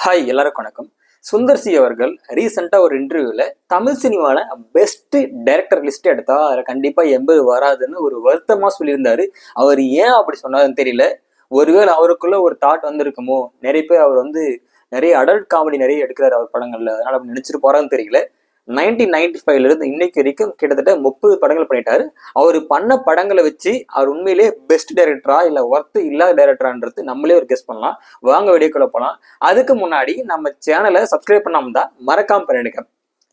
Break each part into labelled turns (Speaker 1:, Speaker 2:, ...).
Speaker 1: Hi, எல்லாருக்கும் வணக்கம். Sundar C அவர்கள் ரீசெண்டா ஒரு இன்டர்வியூல தமிழ் சினிமால பெஸ்ட் டைரக்டர் லிஸ்ட் எடுத்தா அதுல கண்டிப்பா 80 வராதுன்னு ஒரு வருத்தமா சொல்லியிருந்தாரு. அவர் ஏன் அப்படி சொன்னாருன்னு தெரியல. ஒருவேளை அவருக்குள்ள ஒரு தாட் வந்திருக்குமோ, நிறைய பேர் அவர் நிறைய அடல்ட் காமெடி நிறைய எடுக்கிறாரு அவர் படங்கள்ல, அதனால அப்படி நினைச்சிட்டு போறான்னு தெரியல. 1995 இருந்து இன்னைக்கு வரைக்கும் கிட்டத்தட்ட 30 படங்கள் பண்ணிட்டாரு. அவர் பண்ண படங்களை வச்சு அவர் உண்மையிலேயே பெஸ்ட் டைரக்டரா இல்ல ஒர்த் இல்லாத டைரக்டரான்றது நம்மளே ஒரு கெஸ் பண்ணலாம். வாங்க வீடியோக்குள்ள போலாம். அதுக்கு முன்னாடி நம்ம சேனலை சப்ஸ்கிரைப் பண்ணாம தான் மறக்காம பண்ணிடுங்க.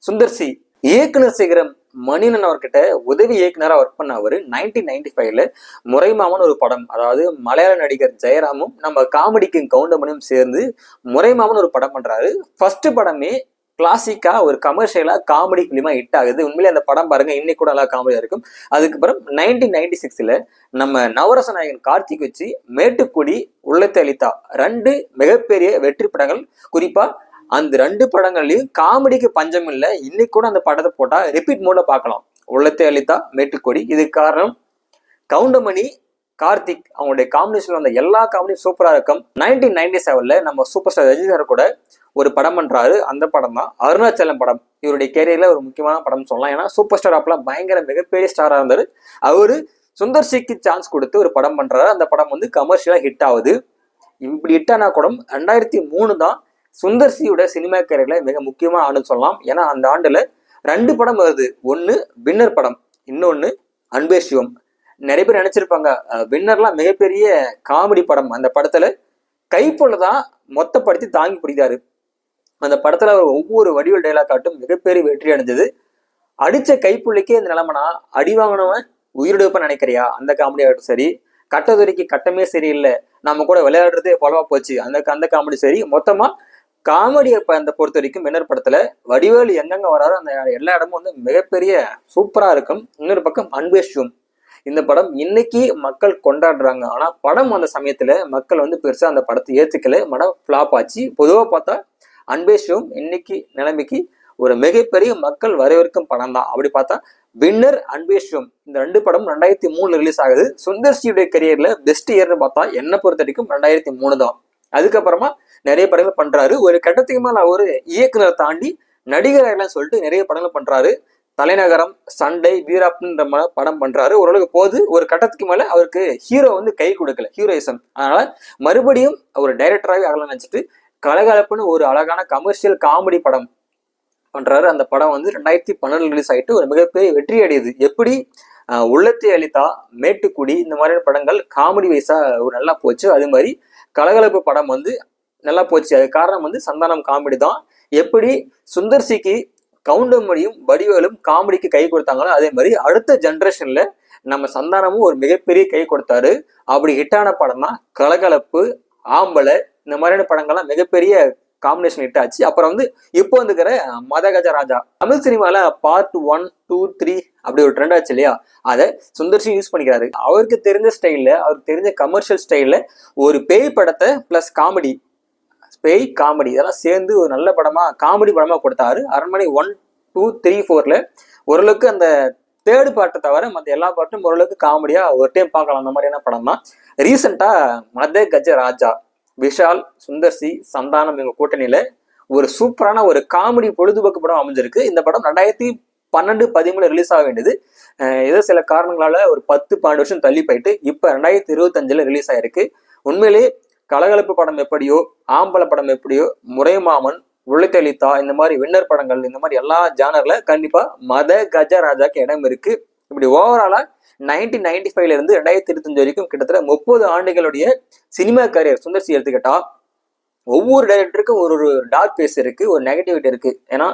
Speaker 1: சுந்தர் சி இயக்குனர் சிகரம் மணியன் அவர்கிட்ட உதவி இயக்குனரா ஒர்க் பண்ண அவரு 1995ல முறைமாமன் ஒரு படம், அதாவது மலையாள நடிகர் ஜெயராமும் நம்ம காமெடிக்கு கவுண்டமணியும் சேர்ந்து முறைமாமன் ஒரு படம் பண்றாரு. ஃபர்ஸ்ட் படமே கிளாசிக்கா ஒரு கமர்ஷியலா காமெடி பிலிமா ஹிட் ஆகுது. உண்மையிலே அந்த படம் பாருங்க, இன்னைக்கு கூட நல்லா காமெடியா இருக்கும். அதுக்கப்புறம் 1996ல நம்ம நவரச நாயகன் கார்த்திக் வச்சு மேட்டுக்குடி, உள்ளத்தை அளித்தா ரெண்டு மிகப்பெரிய வெற்றி படங்கள். குறிப்பா அந்த ரெண்டு படங்கள்லயும் காமெடிக்கு பஞ்சம் இல்லை. இன்னைக்கு கூட அந்த படத்தை போட்டா ரிப்பீட் மோட்ல பார்க்கலாம். உள்ளத்தை அளித்தா, மேட்டுக்குடி. இதுக்கு காரணம் கவுண்டமணி, கார்த்திக் அவங்களுடைய காம்பினேஷன்ல வந்த எல்லா காமெடியும் சூப்பரா இருக்கும். 1997ல நம்ம சூப்பர் ஸ்டார் ரஜினி சார் கூட ஒரு படம் பண்றாரு. அந்த படம் தான் அருணாச்சலம் படம். இவருடைய கேரியர்ல ஒரு முக்கியமான படம் சொல்லலாம். ஏன்னா சூப்பர் ஸ்டார் அப்பெல்லாம் பயங்கர மிகப்பெரிய ஸ்டாரா இருந்தாரு. அவரு சுந்தர் சிக்கு சான்ஸ் கொடுத்து ஒரு படம் பண்றாரு. அந்த படம் கமர்ஷியலா ஹிட் ஆகுது. இப்படி ஹிட் ஆனா கூட 2003 தான் சுந்தர் சியோட சினிமா கேரியர்ல மிக முக்கியமான ஆண்டுன்னு சொல்லலாம். ஏன்னா அந்த ஆண்டுல ரெண்டு படம் வருது. ஒன்னு வின்னர் படம், இன்னொன்னு அன்பே சிவம். நிறைய பேர் நினைச்சிருப்பாங்க வின்னர்லாம் மிகப்பெரிய காமெடி படம். அந்த படத்துல கைப்பொழுதான் மொத்தப்படுத்தி தாங்கி பிடித்தாரு. அந்த படத்துல அவர் ஒவ்வொரு வடிவல் டைலாக் காட்டும் மிகப்பெரிய வெற்றி அடைஞ்சது. அடிச்ச கைப்புள்ளிக்கே இந்த நிலைமைனா அடி வாங்கினவன் உயிரிழப்ப நினைக்கிறியா, அந்த காமெடி ஆகட்டும் சரி. கட்டதுரைக்கு கட்டமே சரியில்லை, நம்ம கூட விளையாடுறதே பொலவா போச்சு, அந்த காமெடி சரி. மொத்தமா காமெடியை அந்த பொறுத்த வரைக்கும் வின்னர் படத்துல வடிவேலு எங்கெங்க வராரோ அந்த எல்லா இடமும் மிகப்பெரிய சூப்பரா இருக்கும். இன்னொரு பக்கம் அன்பே சிவம். இந்த படம் இன்னைக்கு மக்கள் கொண்டாடுறாங்க. ஆனா படம் அந்த சமயத்துல மக்கள் பெருசா அந்த படத்தை ஏத்துக்கல. படம் ஃபிளாப் ஆச்சு. பொதுவா பார்த்தா அன்பே சிவம் இன்னைக்கு நிலைமைக்கு ஒரு மிகப்பெரிய மக்கள் வரவேற்கும் படம் தான். அப்படி பார்த்தா வின்னர், அன்பே சிவம் இந்த ரெண்டு படம் 2003 ரிலீஸ் ஆகுது. சுந்தர் சியுடைய கரியர்ல பெஸ்ட் இயர்னு பார்த்தா என்ன பொறுத்த வரைக்கும் 2003 தான். அதுக்கப்புறமா நிறைய படங்கள் பண்றாரு. ஒரு கட்டத்துக்கு மேல அவரு இயக்குனர் தாண்டி நடிகர் சொல்லிட்டு நிறைய படங்கள் பண்றாரு. தலைநகரம், சண்டை, வீராப்ன்ற படம் பண்றாரு. ஓரளவுக்கு போது. ஒரு கட்டத்துக்கு மேல அவருக்கு ஹீரோ கை கொடுக்கல, ஹீரோயிசம். அதனால மறுபடியும் ஒரு டைரக்டராகவே ஆகலாம் நினைச்சிட்டு கலகலப்புன்னு ஒரு அழகான கமர்ஷியல் காமெடி படம் பண்றாரு. அந்த படம் 2012 ரிலீஸ் ஆயிட்டு ஒரு மிகப்பெரிய வெற்றி அடையுது. எப்படி உள்ளத்தை அளித்தா, மேட்டுக்குடி இந்த மாதிரியான படங்கள் காமெடி வைஸா ஒரு நல்லா போச்சு, அது மாதிரி கலகலப்பு படம் நல்லா போச்சு. அது காரணம் சந்தானம் காமெடி தான். எப்படி சுந்தர் சிக்கு கவுண்டமணியும் வடிவேலும் காமெடிக்கு கை கொடுத்தாங்களோ அதே மாதிரி அடுத்த ஜென்ரேஷன்ல நம்ம சந்தானமும் ஒரு மிகப்பெரிய கை கொடுத்தாரு. அப்படி ஹிட்டான படம் தான் கலகலப்பு, ஆம்பளை இந்த மாதிரியான படங்கள்லாம் மிகப்பெரிய காம்பினேஷன் ஹிட் ஆச்சு. அப்புறம் இப்போ வந்துக்கிற மதகஜ ராஜா தமிழ் சினிமால பார்ட் 1, 2, 3 அப்படி ஒரு ட்ரெண்ட் ஆச்சு இல்லையா, அதை சுந்தர் சி யூஸ் பண்ணிக்கிறாரு. அவருக்கு தெரிஞ்ச ஸ்டைல்ல, அவருக்கு தெரிஞ்ச கமர்ஷியல் ஸ்டைல்ல ஒரு பேய் படத்தை பிளஸ் காமெடி, பேய் காமெடி இதெல்லாம் சேர்ந்து ஒரு நல்ல படமா காமெடி படமா கொடுத்தாரு. அரண்மனை 1, 2, 3, 4ல ஓரளவுக்கு அந்த தேர்ட் பார்ட்டை தவிர மற்ற எல்லா பார்ட்டும் ஓரளவுக்கு காமெடியா ஒரு டைம் பார்க்கலாம். அந்த மாதிரியான படம் தான் ரீசெண்டா மத கஜ ராஜா. விஷால், சுந்தர் சி, சந்தானம் இவங்க கூட்டணியில ஒரு சூப்பரான ஒரு காமெடி பொழுதுபோக்கு படம் அமைஞ்சிருக்கு. இந்த படம் 2012, 13 ரிலீஸ் ஆக வேண்டியது. ஏதோ சில காரணங்களால ஒரு 10-12 வருஷம் தள்ளி போயிட்டு இப்ப 2025ல ரிலீஸ் ஆயிருக்கு. உண்மையிலேயே கலகலப்பு படம் எப்படியோ, ஆம்பளை படம் எப்படியோ, முறைமாமன், உள்ளத்தளித்தா இந்த மாதிரி வின்னர் படங்கள் இந்த மாதிரி எல்லா ஜானர்ல கண்டிப்பா மத கஜ ராஜாக்கு இடம் இருக்கு. இப்படி ஓவராலா 1995ல இருந்து 2025 வரைக்கும் கிட்டத்தட்ட 30 ஆண்டுகளுடைய சினிமா கரியர் சுந்தர் சி எடுத்துக்கிட்டா ஒவ்வொரு டைரக்டருக்கும் ஒரு டார்க் பேஸ் இருக்கு, ஒரு நெகட்டிவிட்டி இருக்கு. ஏன்னா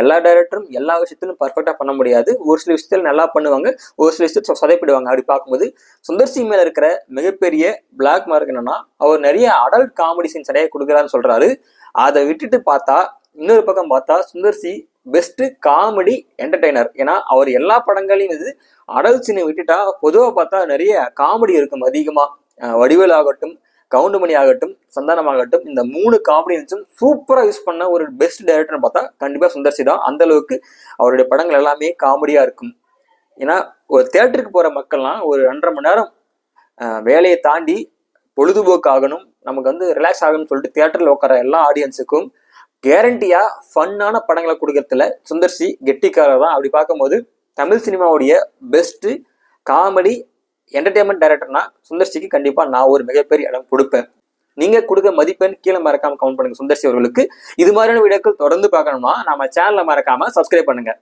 Speaker 1: எல்லா டைரக்டரும் எல்லா விஷயத்திலும் பர்ஃபெக்டா பண்ண முடியாது. ஒரு சில விஷயத்துல நல்லா பண்ணுவாங்க, ஒரு சில விஷயத்துல சொதைப்பிடுவாங்க. அப்படி பார்க்கும்போது சுந்தர் சி மேல இருக்கிற மிகப்பெரிய பிளாக் மார்க் என்னன்னா அவர் நிறைய அடல்ட் காமெடி சீன்ஸ் நிறைய கொடுக்குறான்னு சொல்றாரு. அதை விட்டுட்டு பார்த்தா இன்னொரு பக்கம் பார்த்தா Sundar C best comedy entertainer. ஏன்னா அவர் எல்லா படங்களையும் அடல்ட் சீனை விட்டுட்டா பொதுவாக பார்த்தா நிறைய காமெடி இருக்கும் அதிகமா. வடிவேல் ஆகட்டும், கவுண்டமணி ஆகட்டும், சந்தானம் ஆகட்டும், இந்த 3 காமெடியன்ஸும் சூப்பரா யூஸ் பண்ண ஒரு பெஸ்ட் டைரக்டர்னு பார்த்தா கண்டிப்பா சுந்தர் சி தான். அந்த அளவுக்கு அவருடைய படங்கள் எல்லாமே காமெடியா இருக்கும். ஏன்னா ஒரு தியேட்டருக்கு போற மக்கள்லாம் ஒரு 2.5 மணி நேரம் வேலையை தாண்டி பொழுதுபோக்கு ஆகணும், நமக்கு வந்து ரிலாக்ஸ் ஆகணும்னு சொல்லிட்டு தியேட்டர்ல உட்கார எல்லா ஆடியன்ஸுக்கும் கேரண்டியா ஃபன்னான படங்களை கொடுக்கறதுல சுந்தர் சி கெட்டிக்காரர் தான். அப்படி பார்க்கும்போது தமிழ் சினிமாவுடைய பெஸ்ட் காமெடி என்டர்டைன்மெண்ட் டைரக்டர்னா சுந்தர் சிக்கு கண்டிப்பா நான் ஒரு மிகப்பெரிய இடம் கொடுப்பேன். நீங்க கொடுக்க மதிப்பெண் கீழே மறக்காம கமெண்ட் பண்ணுங்க சுந்தர் சி அவர்களுக்கு. இது மாதிரியான வீடியோக்கள் தொடர்ந்து பார்க்கணும்னா நம்ம சேனலை மறக்காம சப்ஸ்கிரைப் பண்ணுங்க.